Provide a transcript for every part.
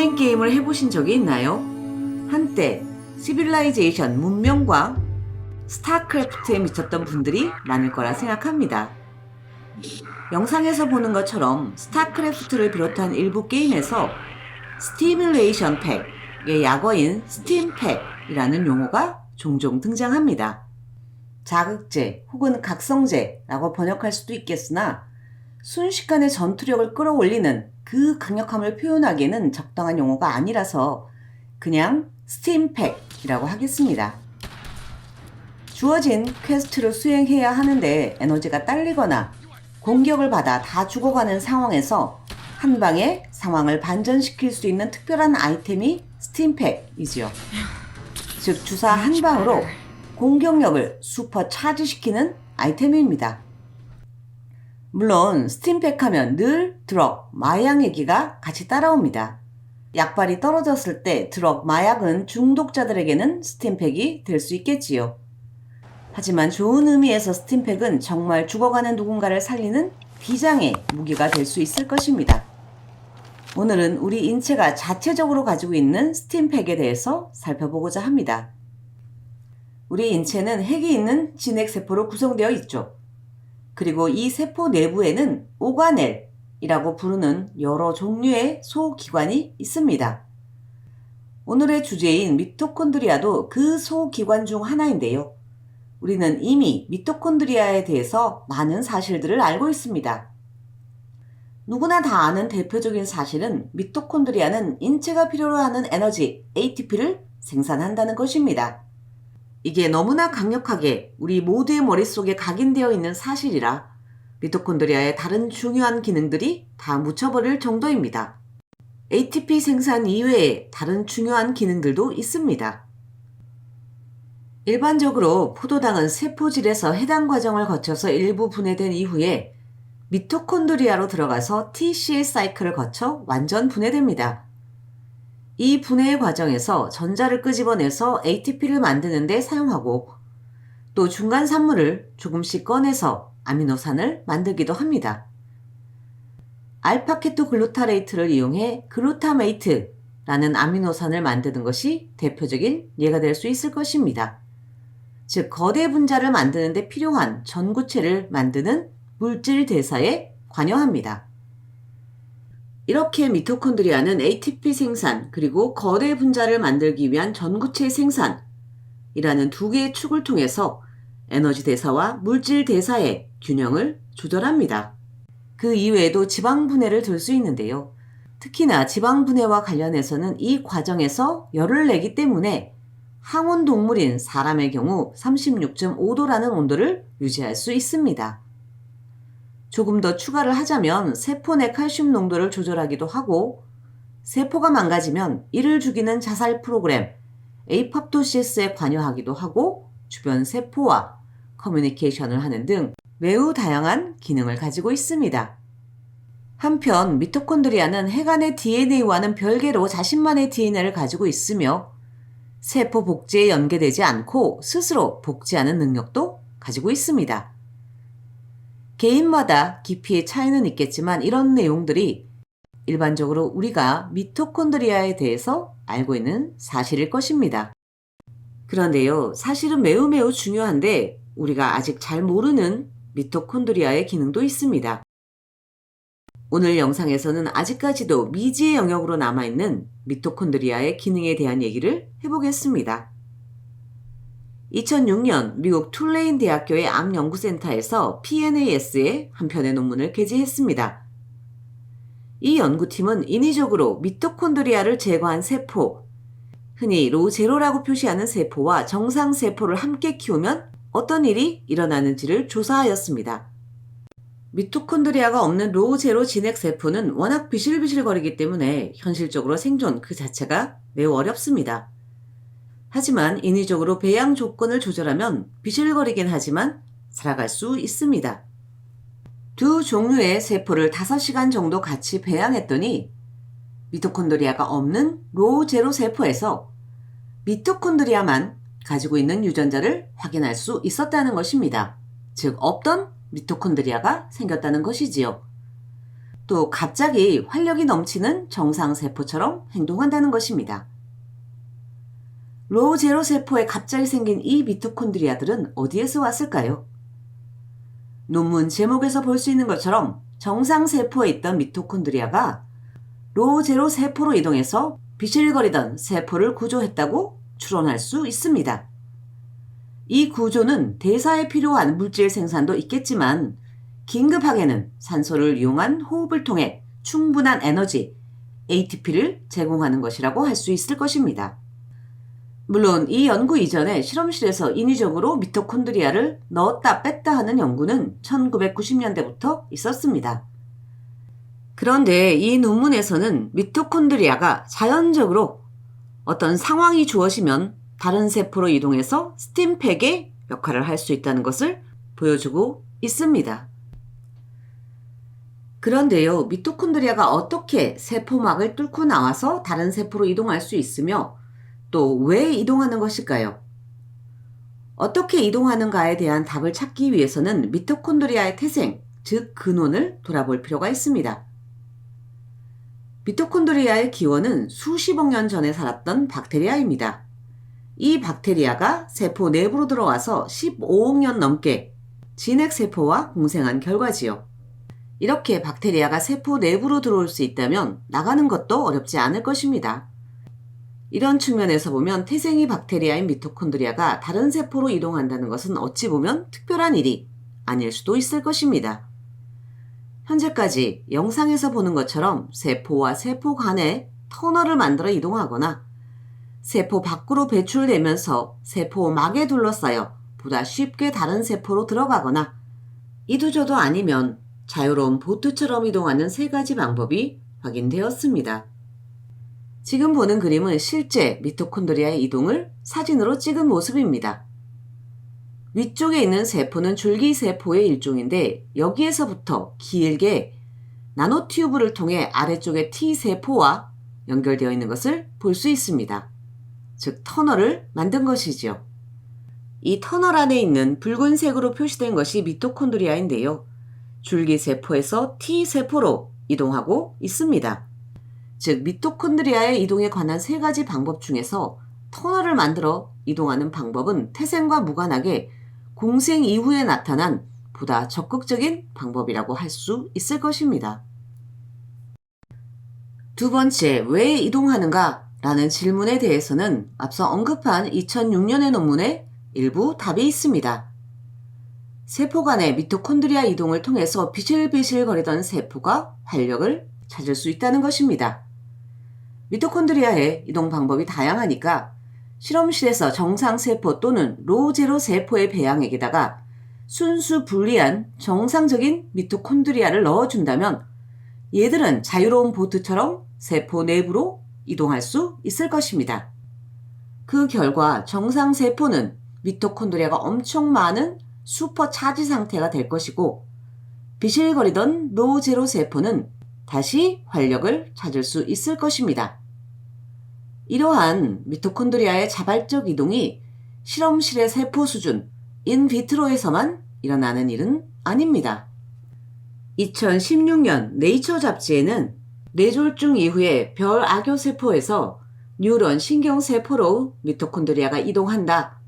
온라인 게임을 해보신 적이 있나요? 한때 시빌라이제이션 문명과 스타크래프트에 미쳤던 분들이 많을 거라 생각합니다. 영상에서 보는 것처럼 스타크래프트를 비롯한 일부 게임에서 스티뮬레이션 팩의 약어인 스팀팩이라는 용어가 종종 등장합니다. 자극제 혹은 각성제라고 번역할 수도 있겠으나 순식간에 전투력을 끌어올리는 그 강력함을 표현하기에는 적당한 용어가 아니라서 그냥 스팀팩이라고 하겠습니다. 주어진 퀘스트를 수행해야 하는데 에너지가 딸리거나 공격을 받아 다 죽어가는 상황에서 한 방에 상황을 반전시킬 수 있는 특별한 아이템이 스팀팩이지요. 즉 주사 한 방으로 공격력을 슈퍼 차지시키는 아이템입니다. 물론 스팀팩 하면 늘 드럭, 마약 얘기가 같이 따라옵니다. 약발이 떨어졌을 때 드럭, 마약은 중독자들에게는 스팀팩이 될 수 있겠지요. 하지만 좋은 의미에서 스팀팩은 정말 죽어가는 누군가를 살리는 비장의 무기가 될 수 있을 것입니다. 오늘은 우리 인체가 자체적으로 가지고 있는 스팀팩에 대해서 살펴보고자 합니다. 우리 인체는 핵이 있는 진핵세포로 구성되어 있죠. 그리고 이 세포 내부에는 오가넬이라고 부르는 여러 종류의 소기관이 있습니다. 오늘의 주제인 미토콘드리아도 그 소기관 중 하나인데요. 우리는 이미 미토콘드리아에 대해서 많은 사실들을 알고 있습니다. 누구나 다 아는 대표적인 사실은 미토콘드리아는 인체가 필요로 하는 에너지 ATP를 생산한다는 것입니다. 이게 너무나 강력하게 우리 모두의 머릿속에 각인되어 있는 사실이라 미토콘드리아의 다른 중요한 기능들이 다 묻혀버릴 정도입니다. ATP 생산 이외에 다른 중요한 기능들도 있습니다. 일반적으로 포도당은 세포질에서 해당 과정을 거쳐서 일부 분해된 이후에 미토콘드리아로 들어가서 TCA 사이클을 거쳐 완전 분해됩니다. 이 분해의 과정에서 전자를 끄집어내서 ATP를 만드는 데 사용하고 또 중간 산물을 조금씩 꺼내서 아미노산을 만들기도 합니다. 알파케토글루타레이트를 이용해 글루타메이트라는 아미노산을 만드는 것이 대표적인 예가 될 수 있을 것입니다. 즉 거대 분자를 만드는 데 필요한 전구체를 만드는 물질 대사에 관여합니다. 이렇게 미토콘드리아는 ATP 생산 그리고 거대 분자를 만들기 위한 전구체 생산이라는 두 개의 축을 통해서 에너지 대사와 물질 대사의 균형을 조절합니다. 그 이외에도 지방 분해를 들 수 있는데요. 특히나 지방 분해와 관련해서는 이 과정에서 열을 내기 때문에 항온 동물인 사람의 경우 36.5도라는 온도를 유지할 수 있습니다. 조금 더 추가를 하자면 세포 내 칼슘 농도를 조절하기도 하고 세포가 망가지면 이를 죽이는 자살 프로그램 에이팝토시스에 관여하기도 하고 주변 세포와 커뮤니케이션을 하는 등 매우 다양한 기능을 가지고 있습니다. 한편 미토콘드리아는 핵 안의 DNA와는 별개로 자신만의 DNA를 가지고 있으며 세포 복제에 연계되지 않고 스스로 복제하는 능력도 가지고 있습니다. 개인마다 깊이의 차이는 있겠지만 이런 내용들이 일반적으로 우리가 미토콘드리아에 대해서 알고 있는 사실일 것입니다. 그런데요, 사실은 매우 중요한데 우리가 아직 잘 모르는 미토콘드리아의 기능도 있습니다. 오늘 영상에서는 아직까지도 미지의 영역으로 남아있는 미토콘드리아의 기능에 대한 얘기를 해보겠습니다. 2006년 미국 툴레인 대학교의 암연구센터에서 PNAS에 한 편의 논문을 게재했습니다. 이 연구팀은 인위적으로 미토콘드리아를 제거한 세포, 흔히 로제로라고 표시하는 세포와 정상 세포를 함께 키우면 어떤 일이 일어나는지를 조사하였습니다. 미토콘드리아가 없는 로제로 진핵세포는 워낙 비실비실거리기 때문에 현실적으로 생존 그 자체가 매우 어렵습니다. 하지만 인위적으로 배양 조건을 조절하면 비실거리긴 하지만 살아갈 수 있습니다. 두 종류의 세포를 5시간 정도 같이 배양했더니 미토콘드리아가 없는 로제로 세포에서 미토콘드리아만 가지고 있는 유전자를 확인할 수 있었다는 것입니다. 즉 없던 미토콘드리아가 생겼다는 것이지요. 또 갑자기 활력이 넘치는 정상세포처럼 행동한다는 것입니다. 로우 제로 세포에 갑자기 생긴 이 미토콘드리아들은 어디에서 왔을까요? 논문 제목에서 볼 수 있는 것처럼 정상세포에 있던 미토콘드리아가 로우 제로 세포로 이동해서 비실거리던 세포를 구조했다고 추론할 수 있습니다. 이 구조는 대사에 필요한 물질 생산도 있겠지만 긴급하게는 산소를 이용한 호흡을 통해 충분한 에너지, ATP를 제공하는 것이라고 할 수 있을 것입니다. 물론 이 연구 이전에 실험실에서 인위적으로 미토콘드리아를 넣었다 뺐다 하는 연구는 1990년대부터 있었습니다. 그런데 이 논문에서는 미토콘드리아가 자연적으로 어떤 상황이 주어지면 다른 세포로 이동해서 스팀팩의 역할을 할 수 있다는 것을 보여주고 있습니다. 그런데요, 미토콘드리아가 어떻게 세포막을 뚫고 나와서 다른 세포로 이동할 수 있으며 또 왜 이동하는 것일까요? 어떻게 이동하는가에 대한 답을 찾기 위해서는 미토콘드리아의 태생, 즉 근원을 돌아볼 필요가 있습니다. 미토콘드리아의 기원은 수십억 년 전에 살았던 박테리아입니다. 이 박테리아가 세포 내부로 들어와서 15억 년 넘게 진핵세포와 공생한 결과지요. 이렇게 박테리아가 세포 내부로 들어올 수 있다면 나가는 것도 어렵지 않을 것입니다. 이런 측면에서 보면 태생이 박테리아인 미토콘드리아가 다른 세포로 이동한다는 것은 어찌 보면 특별한 일이 아닐 수도 있을 것입니다. 현재까지 영상에서 보는 것처럼 세포와 세포 간에 터널을 만들어 이동하거나 세포 밖으로 배출되면서 세포막에 둘러싸여 보다 쉽게 다른 세포로 들어가거나 이도저도 아니면 자유로운 보트처럼 이동하는 세 가지 방법이 확인되었습니다. 지금 보는 그림은 실제 미토콘드리아의 이동을 사진으로 찍은 모습입니다. 위쪽에 있는 세포는 줄기세포의 일종인데 여기에서부터 길게 나노튜브를 통해 아래쪽의 T세포와 연결되어 있는 것을 볼 수 있습니다. 즉 터널을 만든 것이지요. 이 터널 안에 있는 붉은색으로 표시된 것이 미토콘드리아인데요. 줄기세포에서 T세포로 이동하고 있습니다. 즉 미토콘드리아의 이동에 관한 세 가지 방법 중에서 터널을 만들어 이동하는 방법은 태생과 무관하게 공생 이후에 나타난 보다 적극적인 방법이라고 할 수 있을 것입니다. 두 번째, 왜 이동하는가? 라는 질문에 대해서는 앞서 언급한 2006년의 논문에 일부 답이 있습니다. 세포 간의 미토콘드리아 이동을 통해서 비실비실거리던 세포가 활력을 찾을 수 있다는 것입니다. 미토콘드리아의 이동 방법이 다양하니까 실험실에서 정상세포 또는 로제로 세포의 배양액에다가 순수 분리한 정상적인 미토콘드리아를 넣어준다면 얘들은 자유로운 보트처럼 세포 내부로 이동할 수 있을 것입니다. 그 결과 정상세포는 미토콘드리아가 엄청 많은 슈퍼차지 상태가 될 것이고 비실거리던 로제로 세포는 다시 활력을 찾을 수 있을 것입니다. 이러한 미토콘드리아의 자발적 이동이 실험실의 세포 수준, 인비트로에서만 일어나는 일은 아닙니다. 2016년 네이처 잡지에는 뇌졸중 이후에 별 악교세포에서 뉴런 신경세포로 미토콘드리아가 이동한다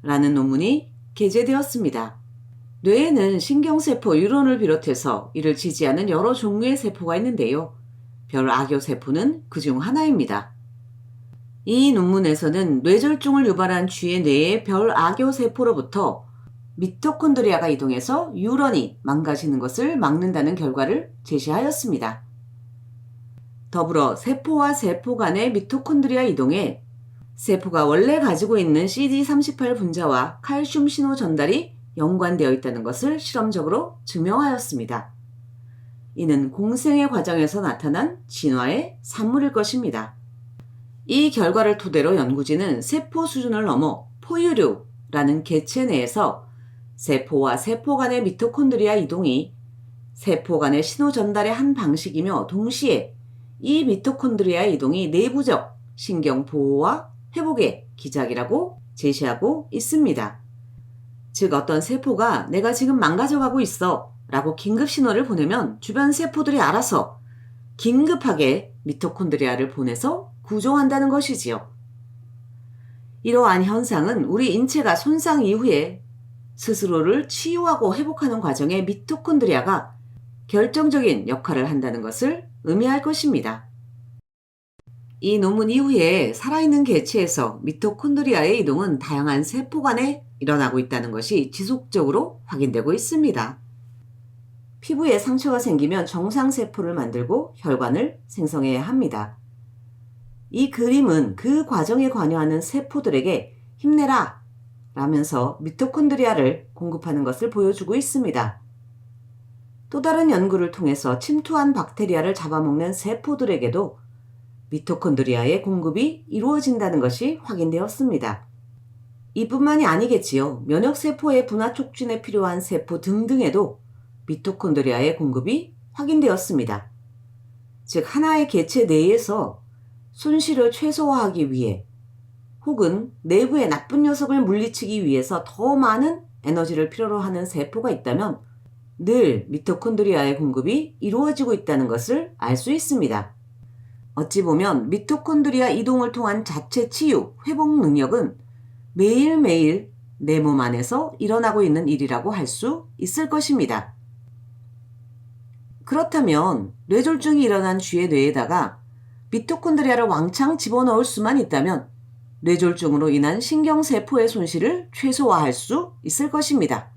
라는 논문이 게재되었습니다. 뇌에는 신경세포 뉴런을 비롯해서 이를 지지하는 여러 종류의 세포가 있는데요. 별 악교세포는 그 중 하나입니다. 이 논문에서는 뇌졸중을 유발한 쥐의 뇌의 별 악교세포로부터 미토콘드리아가 이동해서 뉴런이 망가지는 것을 막는다는 결과를 제시하였습니다. 더불어 세포와 세포 간의 미토콘드리아 이동에 세포가 원래 가지고 있는 CD38 분자와 칼슘 신호 전달이 연관되어 있다는 것을 실험적으로 증명하였습니다. 이는 공생의 과정에서 나타난 진화의 산물일 것입니다. 이 결과를 토대로 연구진은 세포 수준을 넘어 포유류라는 개체 내에서 세포와 세포 간의 미토콘드리아 이동이 세포 간의 신호 전달의 한 방식이며 동시에 이 미토콘드리아 이동이 내부적 신경 보호와 회복의 기작이라고 제시하고 있습니다. 즉 어떤 세포가 내가 지금 망가져가고 있어 라고 긴급 신호를 보내면 주변 세포들이 알아서 긴급하게 미토콘드리아를 보내서 구조한다는 것이지요. 이러한 현상은 우리 인체가 손상 이후에 스스로를 치유하고 회복하는 과정에 미토콘드리아가 결정적인 역할을 한다는 것을 의미할 것입니다. 이 논문 이후에 살아있는 개체에서 미토콘드리아의 이동은 다양한 세포 간에 일어나고 있다는 것이 지속적으로 확인되고 있습니다. 피부에 상처가 생기면 정상세포를 만들고 혈관을 생성해야 합니다. 이 그림은 그 과정에 관여하는 세포들에게 힘내라 라면서 미토콘드리아를 공급하는 것을 보여주고 있습니다. 또 다른 연구를 통해서 침투한 박테리아를 잡아먹는 세포들에게도 미토콘드리아의 공급이 이루어진다는 것이 확인되었습니다. 이뿐만이 아니겠지요. 면역세포의 분화 촉진에 필요한 세포 등등에도 미토콘드리아의 공급이 확인되었습니다. 즉 하나의 개체 내에서 손실을 최소화하기 위해 혹은 내부의 나쁜 녀석을 물리치기 위해서 더 많은 에너지를 필요로 하는 세포가 있다면 늘 미토콘드리아의 공급이 이루어지고 있다는 것을 알 수 있습니다. 어찌 보면 미토콘드리아 이동을 통한 자체 치유, 회복 능력은 매일매일 내 몸 안에서 일어나고 있는 일이라고 할 수 있을 것입니다. 그렇다면 뇌졸중이 일어난 쥐의 뇌에다가 미토콘드리아를 왕창 집어넣을 수만 있다면 뇌졸중으로 인한 신경세포의 손실을 최소화할 수 있을 것입니다.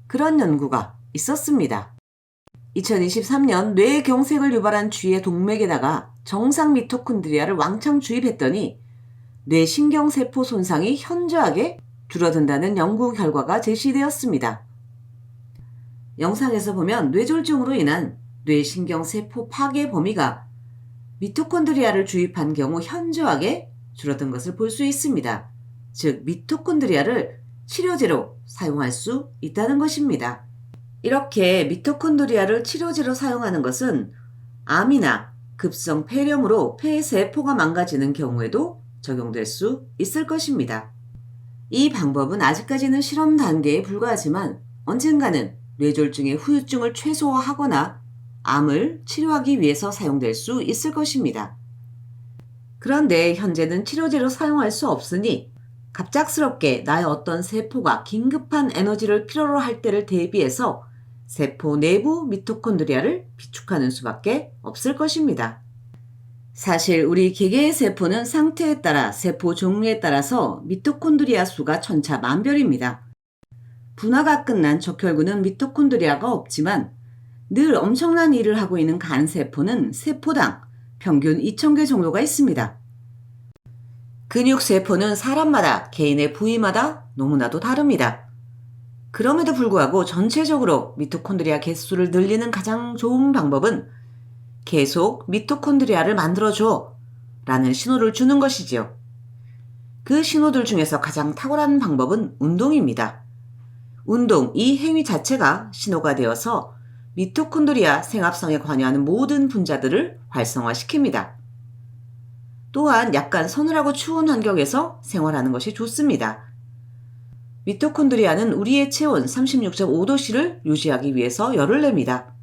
그런 연구가 있었습니다. 2023년 뇌경색을 유발한 쥐의 동맥에다가 정상 미토콘드리아를 왕창 주입했더니 뇌신경세포 손상이 현저하게 줄어든다는 연구 결과가 제시되었습니다. 영상에서 보면 뇌졸중으로 인한 뇌신경세포 파괴 범위가 미토콘드리아를 주입한 경우 현저하게 줄어든 것을 볼 수 있습니다. 즉 미토콘드리아를 치료제로 사용할 수 있다는 것입니다. 이렇게 미토콘드리아를 치료제로 사용하는 것은 암이나 급성 폐렴으로 폐세포가 망가지는 경우에도 적용될 수 있을 것입니다. 이 방법은 아직까지는 실험 단계에 불과하지만 언젠가는 뇌졸중의 후유증을 최소화하거나 암을 치료하기 위해서 사용될 수 있을 것입니다. 그런데 현재는 치료제로 사용할 수 없으니 갑작스럽게 나의 어떤 세포가 긴급한 에너지를 필요로 할 때를 대비해서 세포 내부 미토콘드리아를 비축하는 수밖에 없을 것입니다. 사실 우리 개개의 세포는 상태에 따라 세포 종류에 따라서 미토콘드리아 수가 천차만별입니다. 분화가 끝난 적혈구는 미토콘드리아가 없지만 늘 엄청난 일을 하고 있는 간세포는 세포당 평균 2,000개 정도가 있습니다. 근육세포는 사람마다 개인의 부위마다 너무나도 다릅니다. 그럼에도 불구하고 전체적으로 미토콘드리아 개수를 늘리는 가장 좋은 방법은 계속 미토콘드리아를 만들어줘 라는 신호를 주는 것이지요. 그 신호들 중에서 가장 탁월한 방법은 운동입니다. 운동, 이 행위 자체가 신호가 되어서 미토콘드리아 생합성에 관여하는 모든 분자들을 활성화시킵니다. 또한 약간 서늘하고 추운 환경에서 생활하는 것이 좋습니다. 미토콘드리아는 우리의 체온 36.5도씨를 유지하기 위해서 열을 냅니다.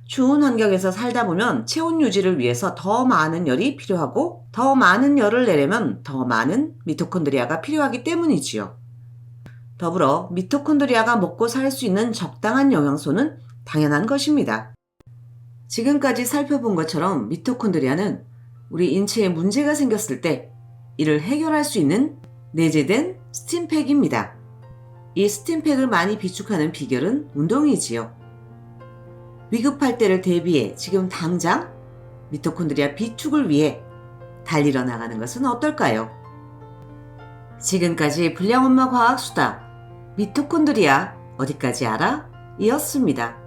추운 환경에서 살다 보면 체온 유지를 위해서 더 많은 열이 필요하고 더 많은 열을 내려면 더 많은 미토콘드리아가 필요하기 때문이지요. 더불어 미토콘드리아가 먹고 살 수 있는 적당한 영양소는 당연한 것입니다. 지금까지 살펴본 것처럼 미토콘드리아는 우리 인체에 문제가 생겼을 때 이를 해결할 수 있는 내재된 스팀팩입니다. 이 스팀팩을 많이 비축하는 비결은 운동이지요. 위급할 때를 대비해 지금 당장 미토콘드리아 비축을 위해 달리러 나가는 것은 어떨까요? 지금까지 불량엄마 과학수다 미토콘드리아 어디까지 알아? 이었습니다.